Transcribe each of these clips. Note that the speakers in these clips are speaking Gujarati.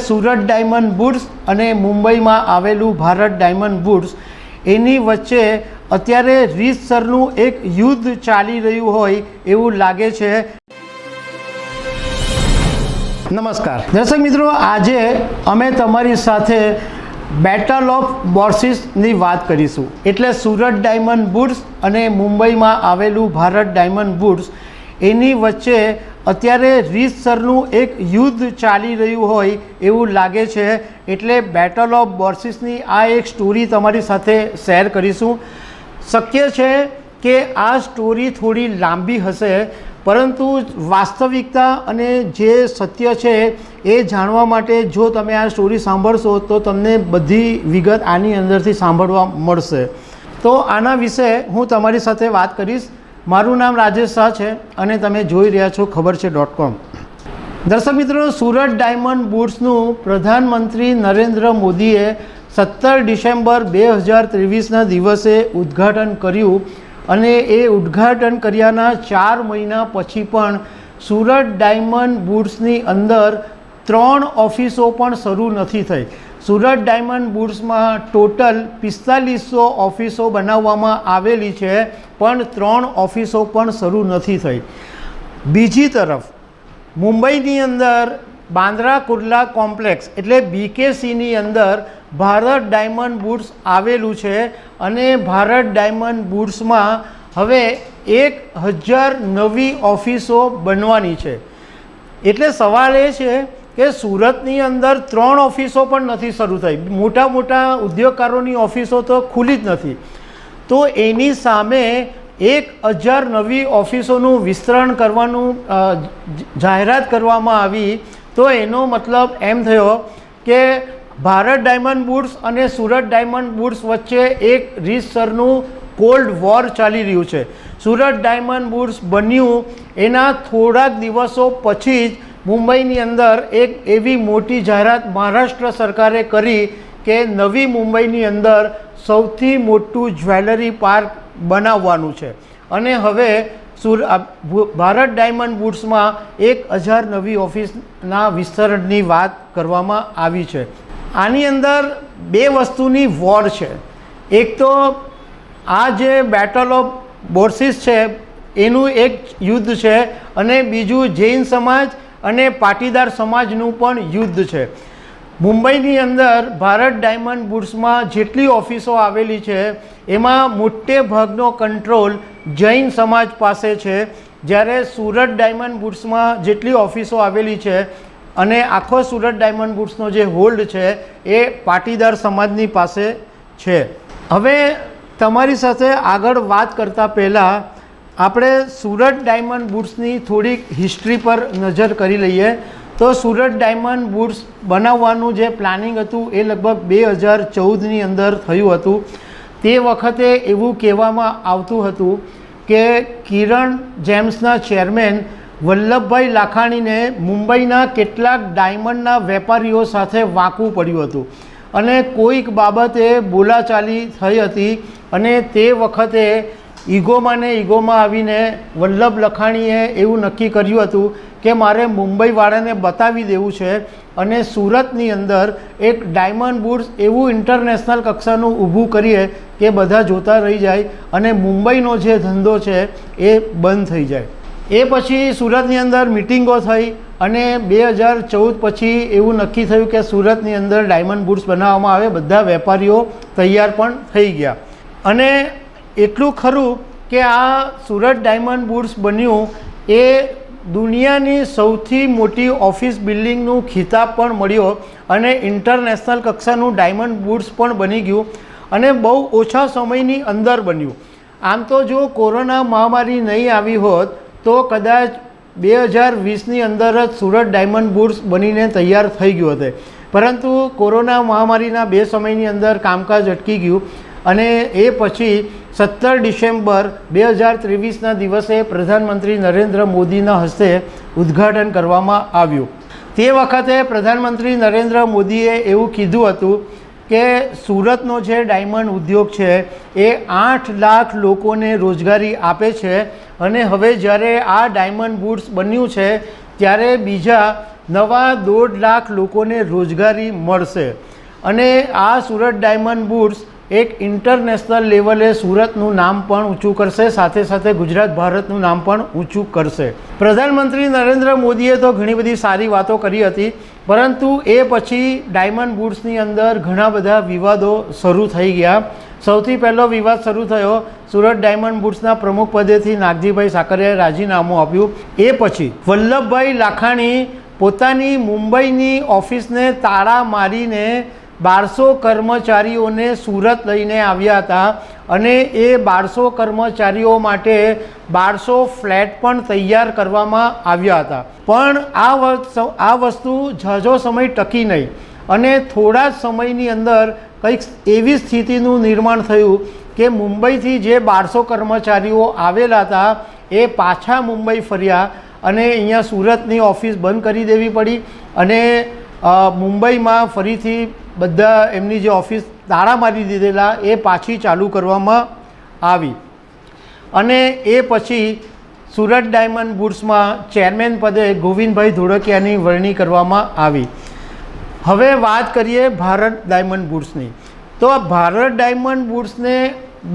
सूरत डायमंड बूट्स અને મુંબઈમાં આવેલું ભારત ડાયમંડ બૂટ્સ એની વચ્ચે અત્યારે રીતસરનું એક યુદ્ધ ચાલી રહ્યું હોય એવું લાગે છે। નમસ્કાર દર્શક મિત્રો, આજે અમે તમારી સાથે બેટલ ઓફ બોર્સિસની વાત કરીશું। એટલે સુરત ડાયમંડ બૂટ્સ અને મુંબઈમાં આવેલું ભારત ડાયમંડ બૂટ્સ એની વચ્ચે અત્યારે રીતસરનું એક યુદ્ધ ચાલી રહ્યું હોય એવું લાગે છે। એટલે બેટલ ઓફ બોર્સિસની આ એક સ્ટોરી તમારી સાથે શેર કરીશું। શક્ય છે કે આ સ્ટોરી થોડી લાંબી હશે, પરંતુ વાસ્તવિકતા અને જે સત્ય છે એ જાણવા માટે જો તમે આ સ્ટોરી સાંભળશો તો તમને બધી વિગત આની અંદરથી સાંભળવા મળશે। તો આના વિશે હું તમારી સાથે વાત કરીશ। મારું નામ રાજેશ શાહ છે અને તમે જોઈ રહ્યા છો ખબર છે.com। દર્શક મિત્રો, સુરત ડાયમંડ બૂટ્સનું પ્રધાનમંત્રી નરેન્દ્ર મોદીએ 17 ડિસેમ્બર 2023ના દિવસે ઉદ્ઘાટન કર્યું અને એ ઉદ્ઘાટન કર્યાના 4 મહિના પછી પણ સુરત ડાયમંડ બૂટ્સની અંદર 3 ઓફિસો પણ શરૂ નથી થઈ। સુરત ડાયમંડ બૂટ્સમાં ટોટલ 4500 ઓફિસો બનાવવામાં આવેલી છે, પણ 3 ઓફિસો પણ શરૂ નથી થઈ। બીજી તરફ મુંબઈની અંદર બાંદ્રા કુર્લા કોમ્પ્લેક્સ એટલે BKCની અંદર ભારત ડાયમંડ બૂટ્સ આવેલું છે અને ભારત ડાયમંડ બૂટ્સમાં હવે 1000 નવી ઓફિસો બનવાની છે। એટલે સવાલ એ છે કે સુરતની અંદર 3 ઓફિસો પણ નથી શરૂ થઈ, મોટા મોટા ઉદ્યોગકારોની ઓફિસો તો ખુલ્લી જ નથી, તો એની સામે 1000 નવી ઓફિસોનું વિસ્તરણ કરવાનું જાહેરાત કરવામાં આવી। તો એનો મતલબ એમ થયો કે ભારત ડાયમંડ બૂટ્સ અને સુરત ડાયમંડ બૂટ્સ વચ્ચે એક રીતસરનું કોલ્ડ વોર ચાલી રહ્યું છે। સુરત ડાયમંડ બૂટ્સ બન્યું એના થોડાક દિવસો પછી જ મુંબઈની અંદર એક એવી મોટી જાહેરાત મહારાષ્ટ્ર સરકારે કરી કે નવી મુંબઈની અંદર સૌથી મોટું જ્વેલરી પાર્ક બનાવવાનું છે અને હવે ભારત ડાયમંડ બૂટ્સમાં 1000 નવી ઓફિસના વિસ્તરણની વાત કરવામાં આવી છે। આની અંદર 2 વસ્તુની વોર છે। એક તો આ જે બેટલ ઓફ બોર્સિસ છે એનું એક યુદ્ધ છે અને બીજું જૈન સમાજ અને પાટીદાર સમાજનું પણ યુદ્ધ છે। મુંબઈની અંદર ભારત ડાયમંડ બૂટ્સમાં જેટલી ઓફિસો આવેલી છે એમાં મોટે ભાગનો કંટ્રોલ જૈન સમાજ પાસે છે, જ્યારે સુરત ડાયમંડ બૂટ્સમાં જેટલી ઓફિસો આવેલી છે અને આખો સુરત ડાયમંડ બૂટ્સનો જે હોલ્ડ છે એ પાટીદાર સમાજની પાસે છે। હવે તમારી સાથે આગળ વાત કરતાં પહેલાં આપણે સુરત ડાયમંડ બૂટ્સની થોડીક હિસ્ટ્રી પર નજર કરી લઈએ। તો સુરત ડાયમંડ બૂટ્સ બનાવવાનું જે પ્લાનિંગ હતું એ લગભગ 2014ની અંદર થયું હતું। તે વખતે એવું કહેવામાં આવતું હતું કે કિરણ જેમ્સના ચેરમેન વલ્લભભાઈ લાખાણીને મુંબઈના કેટલાક ડાયમંડના વેપારીઓ સાથે વાંકવું પડ્યું હતું અને કોઈક બાબતે બોલાચાલી થઈ હતી અને તે વખતે ઈગોમાં આવીને વલ્લભ લખાણીએ એવું નક્કી કર્યું હતું કે મારે મુંબઈવાળાને બતાવી દેવું છે અને સુરતની અંદર એક ડાયમંડ બૂટ્સ એવું ઇન્ટરનેશનલ કક્ષાનું ઊભું કરીએ કે બધા જોતા રહી જાય અને મુંબઈનો જે ધંધો છે એ બંધ થઈ જાય। એ પછી સુરતની અંદર મિટિંગો થઈ અને 2014 પછી એવું નક્કી થયું કે સુરતની અંદર ડાયમંડ બૂટ્સ બનાવવામાં આવે। બધા વેપારીઓ તૈયાર પણ થઈ ગયા અને એટલું ખરું કે આ સુરત ડાયમંડ બૂટ્સ બન્યું એ દુનિયાની સૌથી મોટી ઓફિસ બિલ્ડિંગનું ખિતાબ પણ મળ્યો અને ઇન્ટરનેશનલ કક્ષાનું ડાયમંડ બૂટ્સ પણ બની ગયું અને બહુ ઓછા સમયની અંદર બન્યું। આમ તો જો કોરોના મહામારી નહીં આવી હોત તો કદાચ 2020ની અંદર જ સુરત ડાયમંડ બૂટ્સ બનીને તૈયાર થઈ ગયું હતે, પરંતુ કોરોના મહામારીના 2 સમયની અંદર કામકાજ અટકી ગયું અને એ પછી 17 ડિસેમ્બર 2023ના દિવસે પ્રધાનમંત્રી નરેન્દ્ર મોદીના હસ્તે ઉદ્ઘાટન કરવામાં આવ્યું। તે વખતે પ્રધાનમંત્રી નરેન્દ્ર મોદીએ એવું કીધું હતું કે સુરતનો જે ડાયમંડ ઉદ્યોગ છે એ 8 લાખ લોકોને રોજગારી આપે છે અને હવે જ્યારે આ ડાયમંડ બૂટ્સ બન્યું છે ત્યારે બીજા નવા 1.5 લાખ લોકોને રોજગારી મળશે અને આ સુરત ડાયમંડ બુટ્સ એક ઇન્ટરનેશનલ લેવલે સુરતનું નામ પણ ઊંચું કરશે, સાથે સાથે ગુજરાત ભારતનું નામ પણ ઊંચું કરશે. પ્રધાનમંત્રી નરેન્દ્ર મોદીએ તો ઘણી બધી સારી વાતો કરી હતી, પરંતુ એ પછી ડાયમંડ બુટ્સની અંદર ઘણા બધા વિવાદો શરૂ થઈ ગયા. સૌથી પહેલો વિવાદ શરૂ થયો, સુરત ડાયમંડ બુટ્સના પ્રમુખ પદેથી નાગજીભાઈ સાકરિયાએ રાજીનામું આપ્યું. એ પછી વલ્લભભાઈ લાખાણી પોતાની મુંબઈની ઓફિસને તાળા મારીને 1200 કર્મચારીઓને સુરત લઈને આવ્યા હતા અને એ 1200 કર્મચારીઓ માટે 1200 ફ્લેટ પણ તૈયાર કરવામાં આવ્યા હતા. પણ આ વસ્તુ ઝાઝો સમય ટકી નહીં અને થોડા જ સમયની અંદર કંઈક એવી સ્થિતિનું નિર્માણ થયું કે મુંબઈથી જે 1200 કર્મચારીઓ આવેલા હતા એ પાછા મુંબઈ ફર્યા અને અહીંયા સુરતની ઓફિસ બંધ કરી દેવી પડી અને મુંબઈમાં ફરીથી બધા એમની જે ઓફિસ તાળા મારી દીધેલા એ પાછી ચાલુ કરવામાં આવી અને એ પછી સુરત ડાયમંડ બુટ્સમાં ચેરમેન પદે ગોવિંદભાઈ ધોળકિયાની વરણી કરવામાં આવી. હવે વાત કરીએ ભારત ડાયમંડ બુટ્સની. તો આ ભારત ડાયમંડ બુટ્સને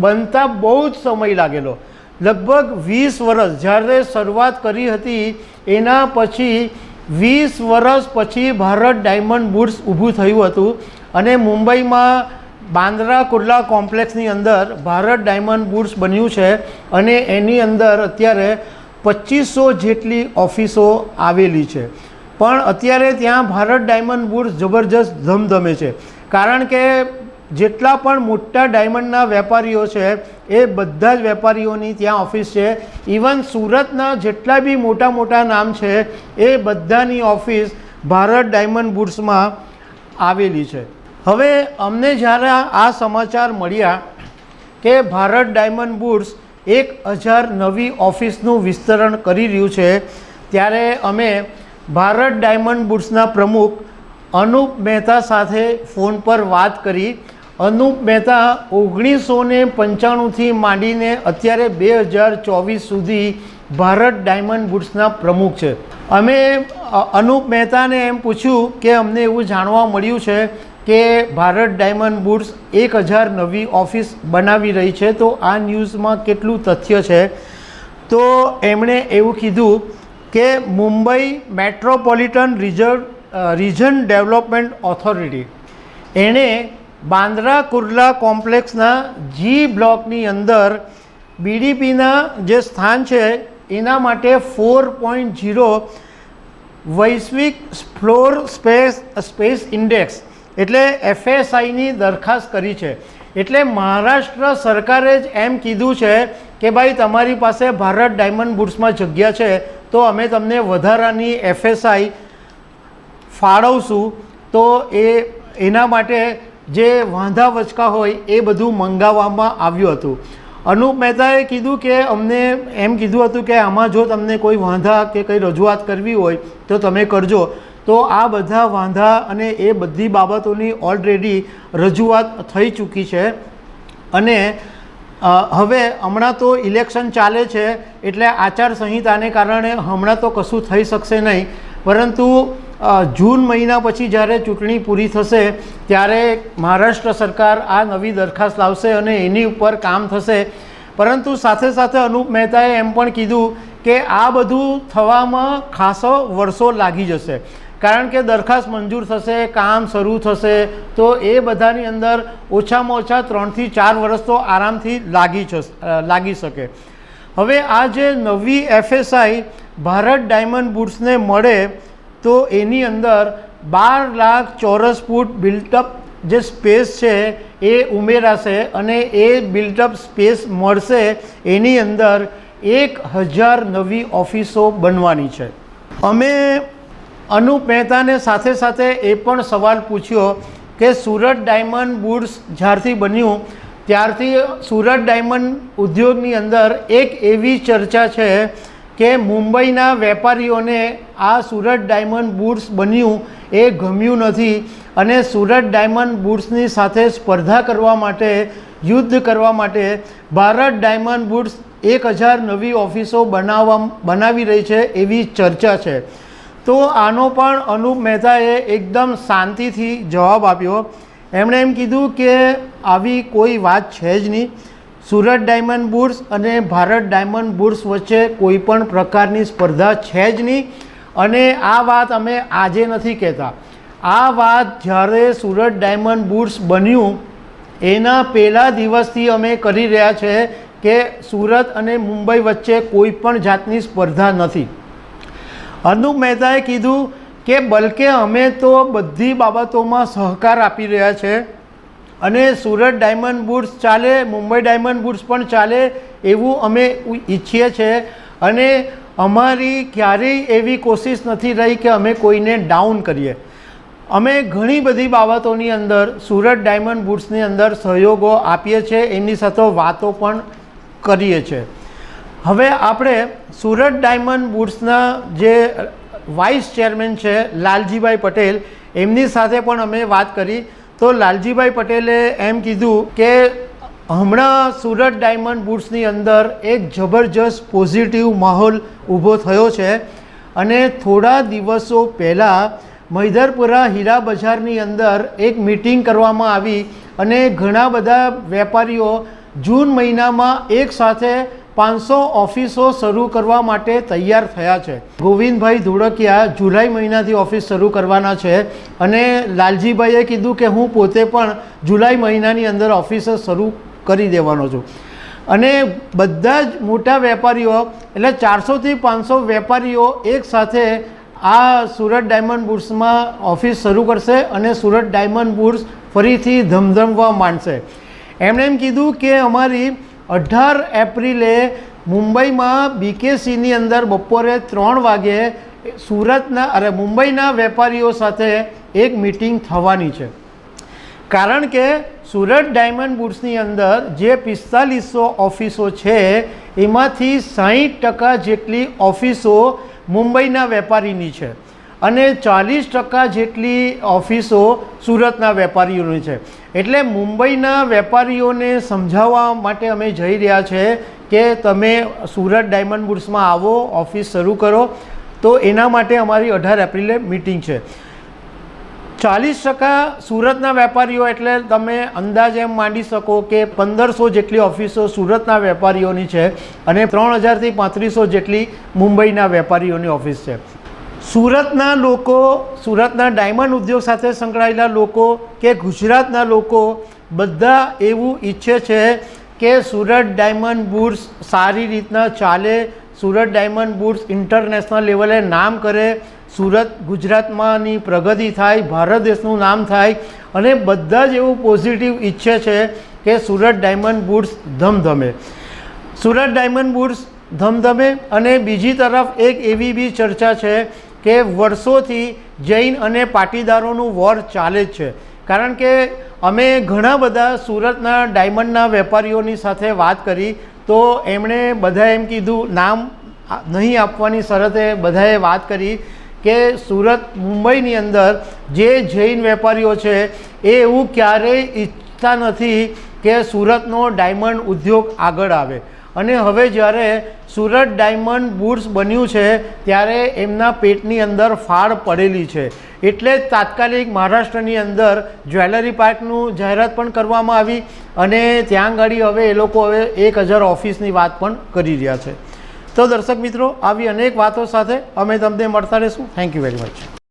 બનતા બહુ જ સમય લાગેલો, લગભગ 20 વર્ષ. જ્યારે શરૂઆત કરી હતી એના પછી 20 વર્ષ પછી ભારત ડાયમંડ બુટ્સ ઊભું થયું હતું અને મુંબઈમાં બાંદ્રા કુર્લા કોમ્પ્લેક્સની અંદર ભારત ડાયમંડ બુટ્સ બન્યું છે અને એની અંદર અત્યારે 2500 જેટલી ઓફિસો આવેલી છે. પણ અત્યારે ત્યાં ભારત ડાયમંડ બુટ્સ જબરજસ્ત ધમધમે છે, કારણ કે જેટલા પણ મોટા ડાયમંડના વેપારીઓ છે એ બધા જ વેપારીઓની ત્યાં ઓફિસ છે. ઇવન સુરતના જેટલા બી મોટા મોટા નામ છે એ બધાની ઓફિસ ભારત ડાયમંડ બુટ્સમાં આવેલી છે. હવે અમને જ્યારે આ સમાચાર મળ્યા કે ભારત ડાયમંડ બુટ્સ 1000 નવી ઓફિસનું વિસ્તરણ કરી રહ્યું છે, ત્યારે અમે ભારત ડાયમંડ બુટ્સના પ્રમુખ અનુપ મહેતા સાથે ફોન પર વાત કરી. અનુપ મહેતા 1995થી માંડીને અત્યારે 2024 સુધી ભારત ડાયમંડ બુટ્સના પ્રમુખ છે. અમે અનુપ મહેતાને એમ પૂછ્યું કે અમને એવું જાણવા મળ્યું છે કે ભારત ડાયમંડ બુટ્સ 1000 નવી ઓફિસ બનાવી રહી છે, તો આ ન્યૂઝમાં કેટલું તથ્ય છે? તો એમણે એવું કીધું કે Mumbai metropolitan region development authority એણે બાંદ્રા કુર્લા કોમ્પ્લેક્સના જી બ્લોકની અંદર બીડીપીના જે સ્થાન છે એના માટે 4.0 વૈશ્વિક ફ્લોર સ્પેસ ઇન્ડેક્સ એટલે FSIની દરખાસ્ત કરી છે. એટલે મહારાષ્ટ્ર સરકારે જ એમ કીધું છે કે ભાઈ તમારી પાસે ભારત ડાયમંડ બુટ્સમાં જગ્યા છે તો અમે તમને વધારાની FSI ફાળવશું. તો એના માટે જે વાંધા વચકા હોય એ બધું મંગાવવામાં આવ્યું હતું. અનુપ મહેતાએ કીધું કે અમને એમ કીધું હતું કે આમાં જો તમને કોઈ વાંધા કે કંઈ રજૂઆત કરવી હોય તો તમે કરજો. તો આ બધા વાંધા અને એ બધી બાબતોની ઓલરેડી રજૂઆત થઈ ચૂકી છે અને હવે હમણાં તો ઇલેક્શન ચાલે છે એટલે આચારસંહિતાને કારણે હમણાં તો કશું થઈ શકશે નહીં, પરંતુ જૂન મહિના પછી જ્યારે ચૂંટણી પૂરી થશે ત્યારે મહારાષ્ટ્ર સરકાર આ નવી દરખાસ્ત લાવશે અને એની ઉપર કામ થશે. પરંતુ સાથે સાથે અનુપ મહેતાએ એમ પણ કીધું કે આ બધું થવામાં ખાસો વર્ષો લાગી જશે, કારણ કે દરખાસ્ત મંજૂર થશે, કામ શરૂ થશે, તો એ બધાની અંદર ઓછામાં ઓછા 3 થી 4 વર્ષ તો આરામથી લાગી શકે. હવે આ જે નવી FSI ભારત ડાયમંડ બુટ્સને મળે તો એની અંદર 12 લાખ ચોરસ ફૂટ બિલ્ટઅપ જે સ્પેસ છે એ ઉમેરાશે અને એ બિલ્ટઅપ સ્પેસ મળશે એની અંદર 1000 નવી ઓફિસો બનવાની છે. અમે અનુપ મહેતાને સાથે સાથે એ પણ સવાલ પૂછ્યો કે સુરત ડાયમંડ બુટ્સ જ્યારથી બન્યું ત્યારથી સુરત ડાયમંડ ઉદ્યોગની અંદર એક એવી ચર્ચા છે કે મુંબઈના વેપારીઓને આ સુરત ડાયમંડ બુટ્સ બન્યું એ ગમ્યું નથી અને સુરત ડાયમંડ બુટ્સની સાથે સ્પર્ધા કરવા માટે, યુદ્ધ કરવા માટે ભારત ડાયમંડ બુટ્સ 1000 નવી ઓફિસો બનાવી રહી છે એવી ચર્ચા છે. તો આનો પણ અનુપ મહેતાએ એકદમ શાંતિથી જવાબ આપ્યો. એમણે એમ કીધું કે આવી કોઈ વાત છે જ નહીં. સુરત ડાયમંડ બુર્સ અને ભારત ડાયમંડ બુર્સ વચ્ચે કોઈ પણ પ્રકારની સ્પર્ધા છે જ નહીં. અને આ વાત અમે આજે નથી કહેતા, આ વાત જ્યારે સુરત ડાયમંડ બુર્સ બન્યું એના પહેલા દિવસથી અમે કરી રહ્યા છે કે સુરત અને મુંબઈ વચ્ચે કોઈ પણ જાતની સ્પર્ધા નથી. અનુપ મહેતાએ કીધું કે બલકે અમે તો બધી બાબતોમાં સહકાર આપી રહ્યા છે અને સુરત ડાયમંડ બુર્સ ચાલે, મુંબઈ ડાયમંડ બુર્સ પણ ચાલે એવું અમે ઈચ્છીએ છીએ. અને અમારી ક્યારેય એવી કોશિશ નથી રહી કે અમે કોઈને ડાઉન કરીએ. અમે ઘણી બધી બાબતોની અંદર સુરત ડાયમંડ બુર્સની અંદર સહયોગો આપીએ છીએ, એમની સાથે વાતો પણ કરીએ છીએ. હવે આપણે સુરત ડાયમંડ બુર્સના જે વાઇસ ચેરમેન છે લાલજીભાઈ પટેલ, એમની સાથે પણ અમે વાત કરી. તો લાલજીભાઈ પટેલે એમ કીધું કે હમણાં સુરત ડાયમંડ બુર્સની અંદર એક જબરજસ્ત પોઝિટિવ માહોલ ઊભો થયો છે. અને થોડા દિવસો પહેલાં મૈદરપુરા હીરા બજારની અંદર એક મિટિંગ કરવામાં આવી અને ઘણા બધા વેપારીઓ જૂન મહિનામાં એક સાથે 500 ઓફિસો શરૂ કરવા માટે તૈયાર થયા છે. ગોવિંદભાઈ ધોળકિયા જુલાઈ મહિનાથી ઓફિસ શરૂ કરવાના છે અને લાલજીભાઈએ કીધું કે હું પોતે પણ જુલાઈ મહિનાની અંદર ઓફિસો શરૂ કરી દેવાનો છું. અને બધા જ મોટા વેપારીઓ એટલે 400થી 500 વેપારીઓ એક સાથે આ સુરત ડાયમંડ બુર્સમાં ઓફિસ શરૂ કરશે અને સુરત ડાયમંડ બુર્સ ફરીથી ધમધમવા માંડશે. એમણે એમ કીધું કે અમારી 18 એપ્રિલે મુંબઈમાં BKCની અંદર બપોરે 3 વાગે મુંબઈના વેપારીઓ સાથે એક મિટિંગ થવાની છે. કારણ કે સુરત ડાયમંડ બુર્સની અંદર જે 4500 ઓફિસો છે એમાંથી 60% જેટલી ઓફિસો મુંબઈના વેપારીની છે અને 40% જેટલી ઓફિસો સુરતના વેપારીઓની છે. એટલે મુંબઈના વેપારીઓને સમજાવવા માટે અમે જઈ રહ્યા છે કે તમે સુરત ડાયમંડ બુર્સમાં આવો, ઓફિસ શરૂ કરો. તો એના માટે અમારી 18 એપ્રિલે મિટિંગ છે. 40% સુરતના વેપારીઓ એટલે તમે અંદાજ એમ માંડી શકો કે 1500 જેટલી ઓફિસો સુરતના વેપારીઓની છે અને 3000થી 3500 જેટલી મુંબઈના વેપારીઓની ઓફિસ છે. સુરતના લોકો, સુરતના ડાયમંડ ઉદ્યોગ સાથે સંકળાયેલા લોકો કે ગુજરાતના લોકો બધા એવું ઈચ્છે છે કે સુરત ડાયમંડ બુર્સ સારી રીતના ચાલે, સુરત ડાયમંડ બુર્સ ઇન્ટરનેશનલ લેવલે નામ કરે, સુરત ગુજરાતમાંની પ્રગતિ થાય, ભારત દેશનું નામ થાય અને બધા જ એવું પોઝિટિવ ઈચ્છે છે કે સુરત ડાયમંડ બુર્સ ધમધમે. સુરત ડાયમંડ બુર્સ ધમધમે. અને બીજી તરફ એક એવી બી ચર્ચા છે કે વર્ષોથી જૈન અને પાટીદારોનું વોર ચાલે જ છે. કારણ કે અમે ઘણા બધા સુરતના ડાયમંડના વેપારીઓની સાથે વાત કરી તો એમણે બધા એમ કીધું, નામ નહીં આપવાની શરતે બધાએ વાત કરી કે સુરત મુંબઈની અંદર જે જૈન વેપારીઓ છે એ એવું ક્યારેય ઈચ્છતા નથી કે સુરતનો ડાયમંડ ઉદ્યોગ આગળ આવે. અને હવે જ્યારે સુરત ડાયમંડ બુર્સ બન્યું છે ત્યારે એમના પેટની અંદર ફાળ પડેલી છે. એટલે જ તાત્કાલિક મહારાષ્ટ્રની અંદર જ્વેલરી પાર્કનું જાહેરાત પણ કરવામાં આવી અને ત્યાં આગળ હવે એ લોકો હવે 1000 ઓફિસની વાત પણ કરી રહ્યા છે. તો દર્શક મિત્રો, આવી અનેક વાતો સાથે અમે તમને મળતા રહીશું. Thank you very much.